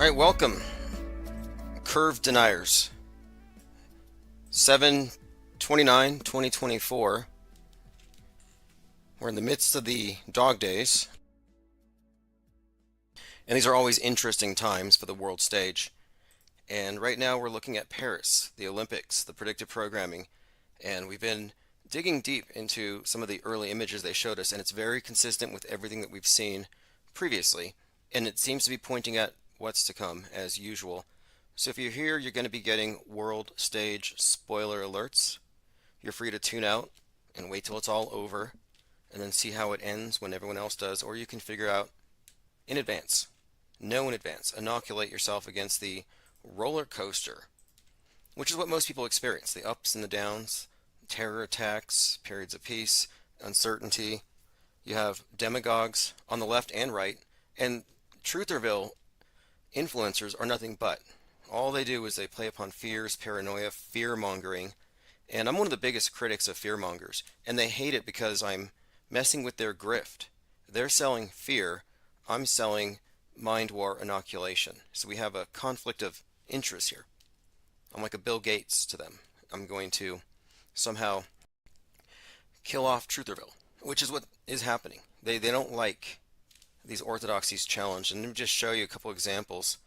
All right, welcome, curve deniers. 7/29/2024. We're in the midst of the dog days, and these are always interesting times for the world stage. And right now we're looking at Paris, the Olympics, the predictive programming, and we've been digging deep into some of the early images they showed us, and it's very consistent with everything that we've seen previously, and it seems to be pointing at what's to come as usual. So if you're here, you're going to be getting world stage spoiler alerts. You're free to tune out and wait till it's all over and then see how it ends when everyone else does, or you can figure out in advance, know in advance, inoculate yourself against the roller coaster, which is what most people experience, the ups and the downs, terror attacks, periods of peace, uncertainty. You have demagogues on the left and right, and Trutherville influencers are nothing but. All they do is they play upon fears, paranoia, fear-mongering, and I'm one of the biggest critics of fear-mongers, and they hate it because I'm messing with their grift. They're selling fear, I'm selling mind war inoculation. So we have a conflict of interest here. I'm like a Bill Gates to them. I'm going to somehow kill off Trutherville, which is what is happening. They don't like these orthodoxies challenged, and let me just show you a couple examples.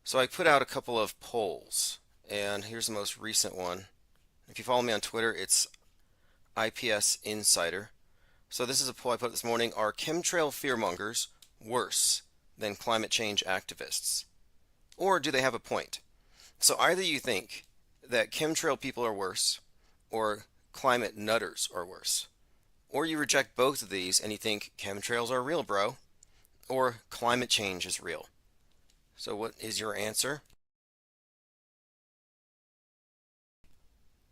So I put out a couple of polls, and here's the most recent one. If you follow me on Twitter, it's IPS Insider. So this is a poll I put this morning. Are chemtrail fearmongers worse than climate change activists? Or do they have a point? So either you think that chemtrail people are worse, or climate nutters are worse. Or you reject both of these and you think chemtrails are real, bro, or climate change is real. So what is your answer?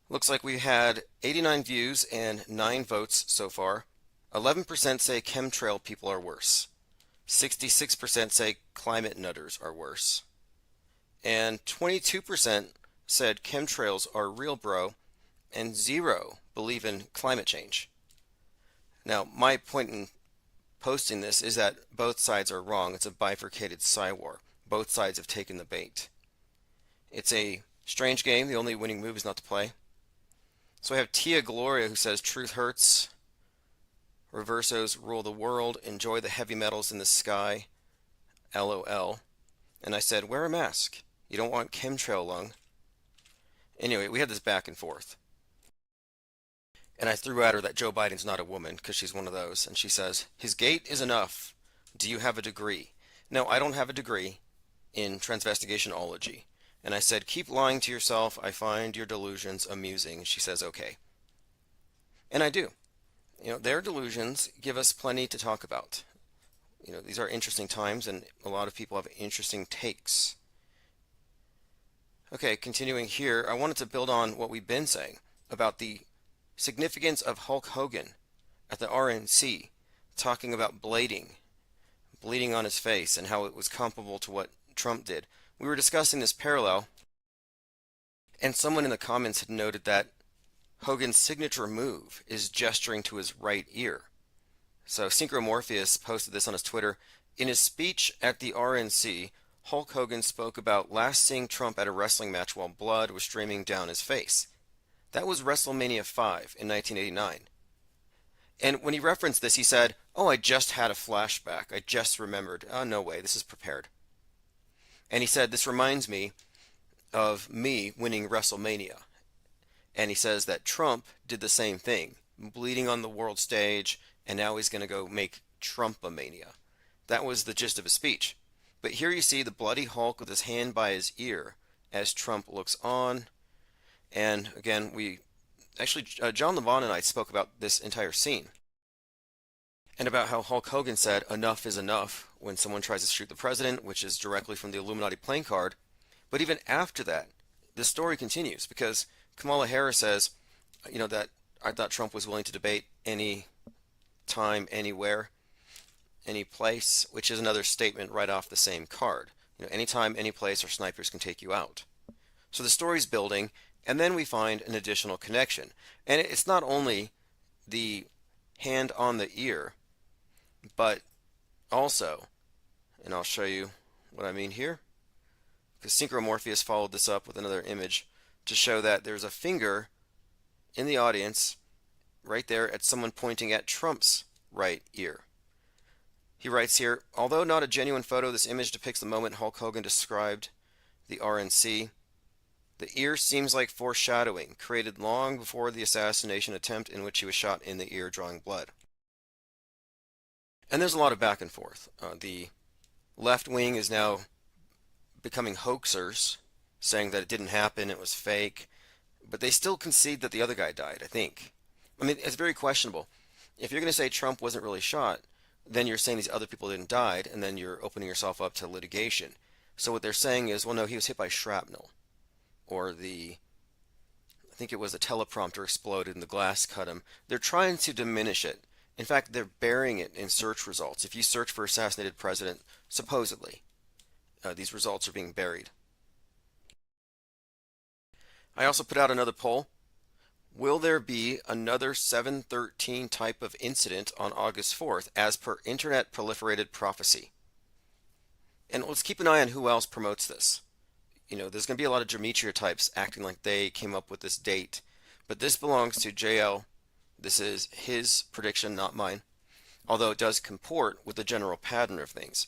Looks like we had 89 views and 9 votes so far. 11% say chemtrail people are worse. 66% say climate nutters are worse. And 22% said chemtrails are real, bro, and 0 believe in climate change. Now, my point in posting this is that both sides are wrong. It's a bifurcated war. Both sides have taken the bait. It's a strange game. The only winning move is not to play. So I have Tia Gloria who says, truth hurts. Reversos rule the world. Enjoy the heavy metals in the sky. LOL. And I said, wear a mask. You don't want chemtrail lung. Anyway, we had this back and forth. And I threw at her that Joe Biden's not a woman because she's one of those. And she says, his gait is enough. Do you have a degree? No, I don't have a degree in transvestigationology. And I said, keep lying to yourself. I find your delusions amusing. She says, okay. And I do. Their delusions give us plenty to talk about. These are interesting times, and a lot of people have interesting takes. Okay, continuing here, I wanted to build on what we've been saying about the significance of Hulk Hogan at the RNC, talking about bleeding on his face, and how it was comparable to what Trump did. We were discussing this parallel, and someone in the comments had noted that Hogan's signature move is gesturing to his right ear. So Synchromorpheus posted this on his Twitter. In his speech at the RNC, Hulk Hogan spoke about last seeing Trump at a wrestling match while blood was streaming down his face. That was WrestleMania 5 in 1989. And when he referenced this, he said, oh, I just had a flashback. I just remembered. Oh, no way, this is prepared. And he said, this reminds me of me winning WrestleMania. And he says that Trump did the same thing, bleeding on the world stage, and now he's going to go make Trumpomania. That was the gist of his speech. But here you see the bloody Hulk with his hand by his ear as Trump looks on. And again, John Levon and I spoke about this entire scene. And about how Hulk Hogan said, enough is enough, when someone tries to shoot the president, which is directly from the Illuminati playing card. But even after that, the story continues, because Kamala Harris says, that I thought Trump was willing to debate any time, anywhere, any place, which is another statement right off the same card. Anytime, any place, or snipers can take you out. So the story's building, and then we find an additional connection. And it's not only the hand on the ear, but also, and I'll show you what I mean here, because Synchromorpheus followed this up with another image to show that there's a finger in the audience right there at someone pointing at Trump's right ear. He writes here, although not a genuine photo, this image depicts the moment Hulk Hogan described the RNC. The ear seems like foreshadowing, created long before the assassination attempt in which he was shot in the ear, drawing blood. And there's a lot of back and forth. The left wing is now becoming hoaxers, saying that it didn't happen, it was fake, but they still concede that the other guy died, I think. I mean, it's very questionable. If you're going to say Trump wasn't really shot, then you're saying these other people didn't die, and then you're opening yourself up to litigation. So what they're saying is, well, no, he was hit by shrapnel. Or I think it was a teleprompter exploded and the glass cut him. They're trying to diminish it. In fact, they're burying it in search results. If you search for assassinated president, supposedly, these results are being buried. I also put out another poll. Will there be another 713 type of incident on August 4th as per Internet proliferated prophecy? And let's keep an eye on who else promotes this. There's going to be a lot of Gematria types acting like they came up with this date. But this belongs to JL. This is his prediction, not mine. Although it does comport with the general pattern of things.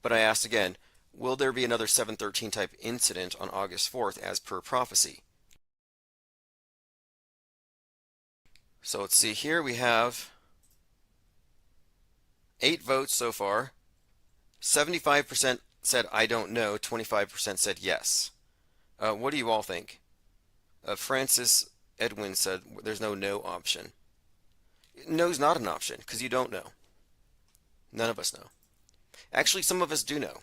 But I asked again, will there be another 713 type incident on August 4th as per prophecy? So let's see here, we have 8 votes so far. 75% said I don't know, 25% said yes. What do you all think? Francis Edwin said there's no option. No's not an option because you don't know. None of us know. Actually, some of us do know.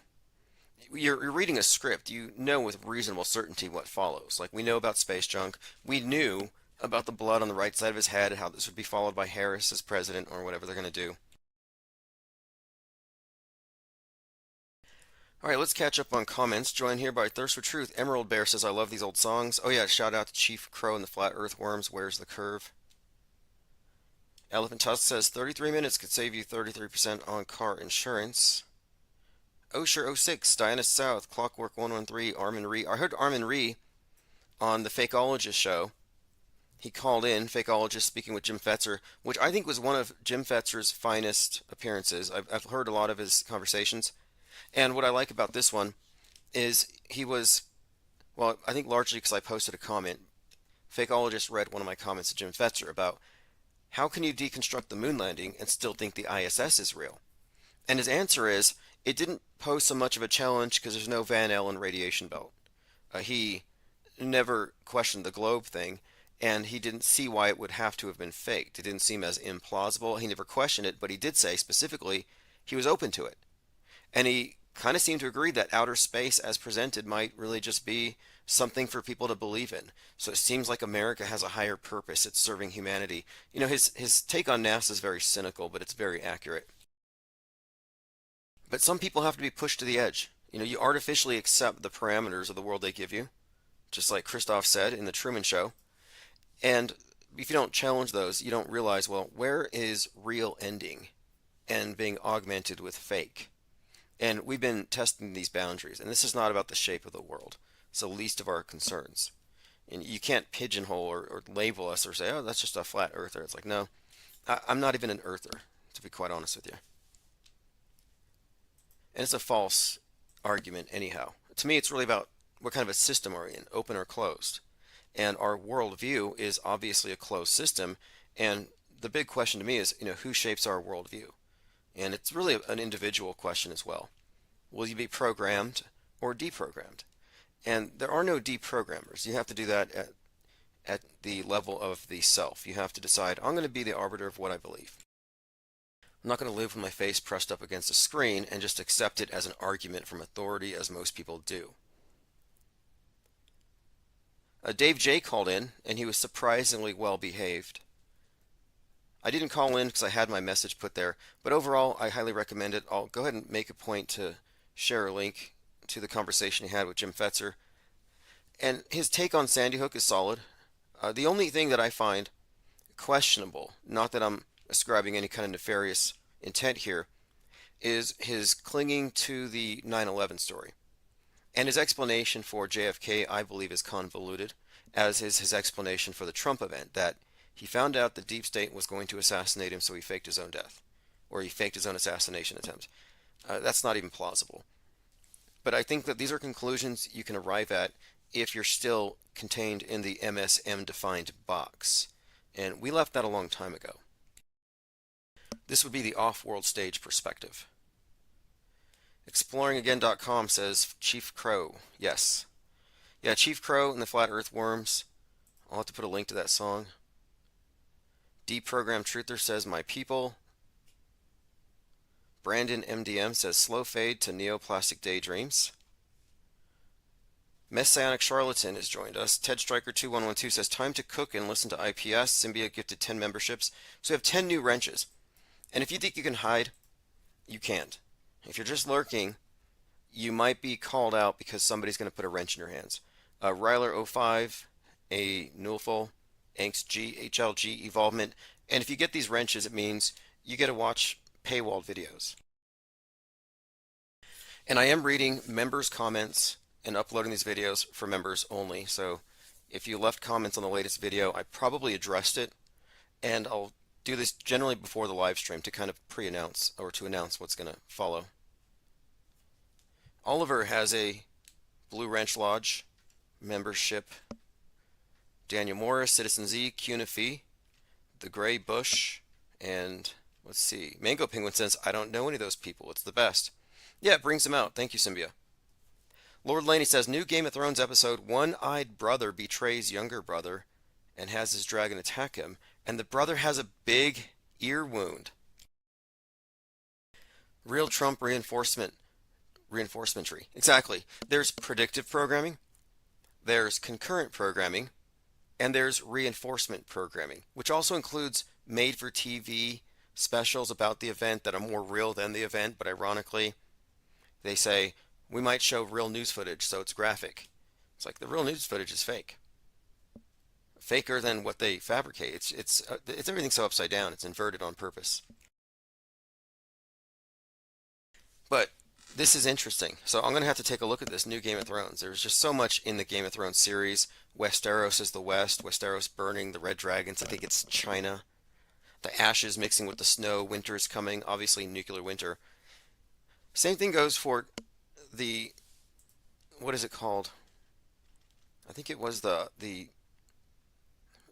You're reading a script. You know with reasonable certainty what follows. Like we know about space junk. We knew about the blood on the right side of his head and how this would be followed by Harris as president or whatever they're going to do. Alright, let's catch up on comments. Joined here by Thirst for Truth. Emerald Bear says, I love these old songs. Oh yeah, shout out to Chief Crow and the Flat Earth Worms. Where's the curve? Elephant Tusk says, 33 minutes could save you 33% on car insurance. Osher06, Diana South, Clockwork 113, Armin Ree. I heard Armin Ree on the Fakeologist show. He called in, Fakeologist, speaking with Jim Fetzer, which I think was one of Jim Fetzer's finest appearances. I've heard a lot of his conversations. And what I like about this one is he was, well, I think largely because I posted a comment. Fakeologist read one of my comments to Jim Fetzer about how can you deconstruct the moon landing and still think the ISS is real? And his answer is, it didn't pose so much of a challenge because there's no Van Allen radiation belt. He never questioned the globe thing, and he didn't see why it would have to have been faked. It didn't seem as implausible. He never questioned it, but he did say specifically he was open to it. And he kind of seemed to agree that outer space as presented might really just be something for people to believe in. So it seems like America has a higher purpose. It's serving humanity. His take on NASA is very cynical, but it's very accurate. But some people have to be pushed to the edge. You artificially accept the parameters of the world they give you, just like Christoph said in the Truman Show. And if you don't challenge those, you don't realize, well, where is real ending and being augmented with fake? And we've been testing these boundaries, and this is not about the shape of the world. It's the least of our concerns. And you can't pigeonhole or label us or say, oh, that's just a flat earther. It's like, no, I'm not even an earther, to be quite honest with you. And it's a false argument anyhow. To me, it's really about what kind of a system are we in, open or closed. And our worldview is obviously a closed system, and the big question to me is, who shapes our worldview? And it's really an individual question as well. Will you be programmed or deprogrammed? And there are no deprogrammers. You have to do that at the level of the self. You have to decide, I'm going to be the arbiter of what I believe. I'm not going to live with my face pressed up against a screen and just accept it as an argument from authority as most people do. Dave J called in, and he was surprisingly well behaved. I didn't call in because I had my message put there, but overall I highly recommend it. I'll go ahead and make a point to share a link to the conversation he had with Jim Fetzer. And his take on Sandy Hook is solid. The only thing that I find questionable, not that I'm ascribing any kind of nefarious intent here, is his clinging to the 9/11 story. And his explanation for JFK, I believe, is convoluted, as is his explanation for the Trump event, that he found out the deep state was going to assassinate him, so he faked his own death, or he faked his own assassination attempt. That's not even plausible. But I think that these are conclusions you can arrive at if you're still contained in the MSM defined box. And we left that a long time ago. This would be the off-world stage perspective. ExploringAgain.com says Chief Crow. Yes. Yeah, Chief Crow and the Flat Earth Worms. I'll have to put a link to that song. Deprogrammed Truther says My People. Brandon MDM says Slow Fade to Neoplastic Daydreams. Messianic Charlatan has joined us. Ted Striker 2112 says Time to cook and listen to IPS. Symbia gifted 10 memberships. So we have 10 new wrenches. And if you think you can hide, you can't. If you're just lurking, you might be called out because somebody's going to put a wrench in your hands. Ryler05, a Nulful, Angst G, HLG, Evolvement. And if you get these wrenches, it means you get to watch paywalled videos. And I am reading members' comments and uploading these videos for members only. So if you left comments on the latest video, I probably addressed it. And I'll do this generally before the live stream to kind of pre-announce or to announce what's going to follow. Oliver has a Blue Wrench Lodge membership. Daniel Morris, Citizen Z, Cunifi, The Gray Bush, and let's see. Mango Penguin says, I don't know any of those people. It's the best. Yeah, it brings them out. Thank you, Symbia. Lord Laney says, new Game of Thrones episode, one-eyed brother betrays younger brother and has his dragon attack him, and the brother has a big ear wound. Real Trump reinforcement tree. Exactly. There's predictive programming, there's concurrent programming, and there's reinforcement programming, which also includes made-for-TV specials about the event that are more real than the event, but ironically, they say, we might show real news footage, so it's graphic. It's like the real news footage is fake. Faker than what they fabricate. It's everything so upside down. It's inverted on purpose. But this is interesting. So I'm going to have to take a look at this new Game of Thrones. There's just so much in the Game of Thrones series. Westeros is the West. Westeros burning, the Red Dragons. I think it's China. The ashes mixing with the snow. Winter is coming. Obviously, nuclear winter. Same thing goes for the, what is it called? I think it was it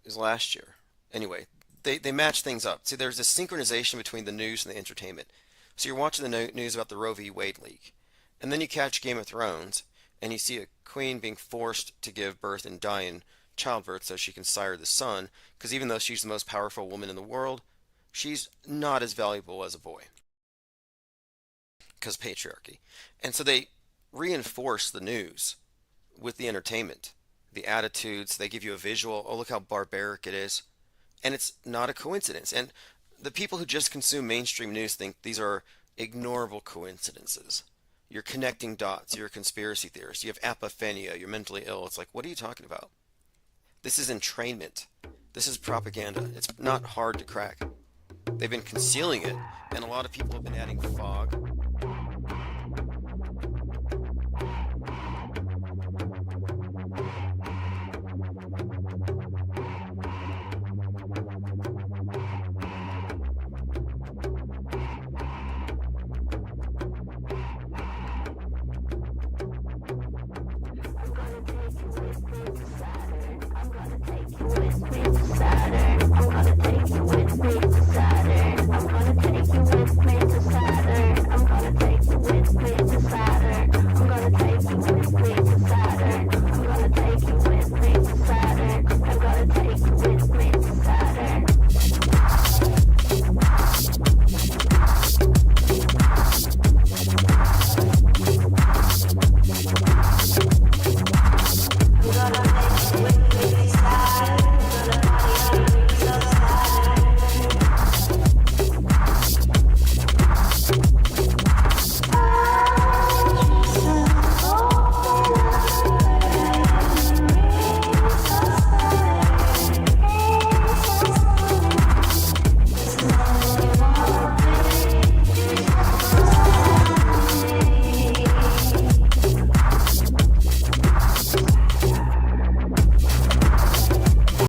was last year. Anyway, they match things up. See, there's a synchronization between the news and the entertainment. So you're watching the news about the Roe v. Wade leak, and then you catch Game of Thrones, and you see a queen being forced to give birth and die in childbirth so she can sire the son, because even though she's the most powerful woman in the world, she's not as valuable as a boy. Because patriarchy. And so they reinforce the news with the entertainment, the attitudes. They give you a visual. Oh, look how barbaric it is. And it's not a coincidence. And the people who just consume mainstream news think these are ignorable coincidences. You're connecting dots. You're a conspiracy theorist. You have apophenia. You're mentally ill. It's like, what are you talking about? This is entrainment. This is propaganda. It's not hard to crack. They've been concealing it, and a lot of people have been adding fog